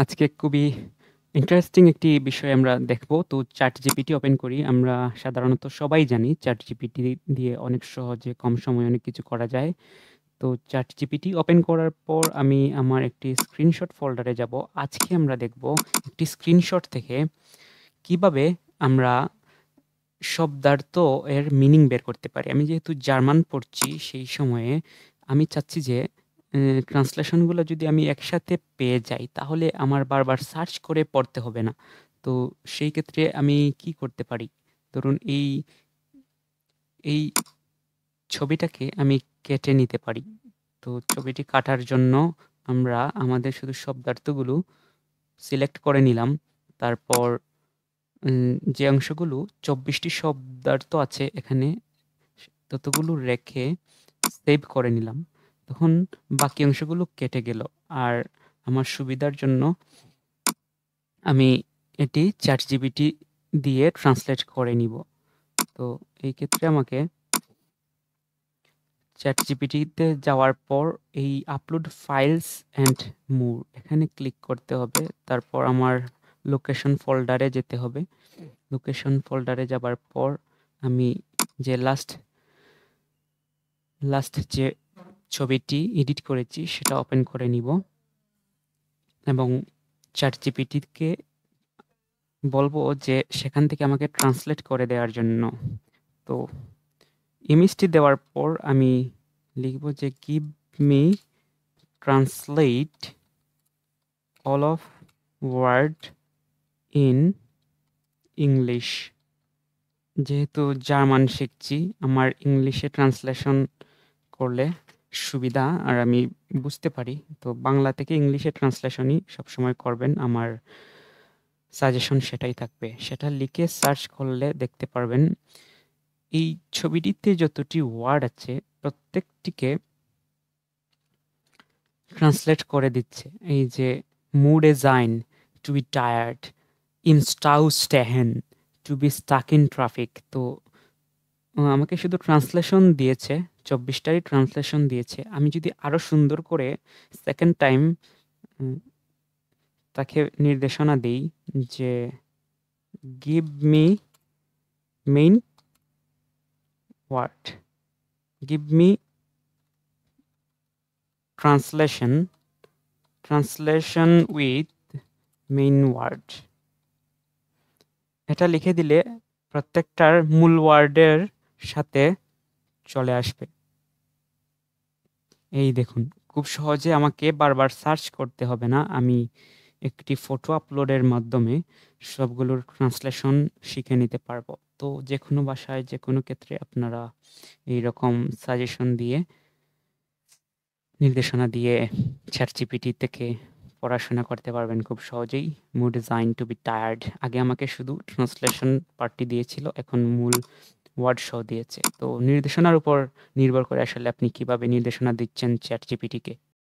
আজকে খুবই ইন্টারেস্টিং একটি বিষয় আমরা দেখব। তো ChatGPT ওপেন করি। আমরা সাধারণত সবাই জানি ChatGPT দিয়ে অনেক সহজে কম সময়ে অনেক কিছু করা যায়। তো ChatGPT ওপেন করার পর আমি আমার একটি স্ক্রিনশট ফোল্ডারে যাব। আজকে আমরা দেখব একটি স্ক্রিনশট থেকে কিভাবে আমরা শব্দার্থ এর মিনিং বের করতে পারি। আমি যেহেতু জার্মান পড়ছি সেই সময়ে আমি চাচ্ছি যে ট্রান্সলেশনগুলো যদি আমি একসাথে পেয়ে যাই তাহলে আমার বারবার সার্চ করে পড়তে হবে না। তো সেই ক্ষেত্রে আমি কি করতে পারি? ধরুন এই ছবিটাকে আমি কেটে নিতে পারি। তো ছবিটি কাটার জন্য আমরা আমাদের শুধু শব্দার্থগুলো সিলেক্ট করে নিলাম। তারপর যে অংশগুলো ২৪ টি শব্দার্থ আছে এখানে ততগুলো রেখে সেভ করে নিলাম। তখন বাকি অংশগুলো কেটে গেল। আর আমার সুবিধার জন্য আমি এটি ChatGPT দিয়ে ট্রান্সলেট করে নিব। তো এই ক্ষেত্রে আমাকে ChatGPT তে যাওয়ার পর এই আপলোড ফাইলস অ্যান্ড মোর এখানে ক্লিক করতে হবে। তারপর আমার লোকেশন ফোল্ডারে যেতে হবে। লোকেশন ফোল্ডারে যাবার পর আমি যে লাস্ট যে ছবিটি এডিট করেছি সেটা ওপেন করে নিব এবং ChatGPT-কে বলবো যে সেখান থেকে আমাকে ট্রান্সলেট করে দেওয়ার জন্য। তো ইমেজটি দেওয়ার পর আমি লিখব যে give me translate all of word in English. যেহেতু জার্মান শিখছি আমার ইংলিশে ট্রান্সলেশন করলে সুবিধা আর আমি বুঝতে পারি। তো বাংলা থেকে ইংলিশে ট্রান্সলেশনই সবসময় করবেন। আমার সাজেশন সেটাই থাকবে। সেটা লিখে সার্চ করলে দেখতে পারবেন এই ছবিটিতে যতটি ওয়ার্ড আছে প্রত্যেকটিকে ট্রান্সলেট করে দিচ্ছে। এই যে মুডে যাইন, টু বি টায়ার্ড, ইম স্টাউ স্টেহেন, to be stuck in traffic. তো আমাকে শুধু ট্রান্সলেশন দিয়েছে, ২৪ টারই ট্রান্সলেশন দিয়েছে। আমি যদি আরো সুন্দর করে সেকেন্ড টাইম তাকে নির্দেশনা দেই যে give me main word, give me translation with main word. এটা লিখে দিলে প্রত্যেকটার মূল ওয়ার্ডের সাথে চলে আসবে। এই দেখুন খুব সহজে আমাকে বারবার সার্চ করতে হবে না। আমি একটি ফটো আপলোডের মাধ্যমে সবগুলোর ট্রান্সলেশন শিখে নিতে পারবো। তো যেকোনো ভাষায় যেকোনো ক্ষেত্রে আপনারা এইরকম সাজেশন দিয়ে নির্দেশনা দিয়ে ChatGPT থেকে পড়াশোনা করতে পারবেন খুব সহজেই। Mood design to be tired আগে আমাকে শুধু ট্রান্সলেশন পার্টটি দিয়েছিল, এখন মূল ওয়ার্ড সহ দিয়েছে। তো নির্দেশনার উপর নির্ভর করে আসলে আপনি কিভাবে নির্দেশনা দিচ্ছেন ChatGPT কে।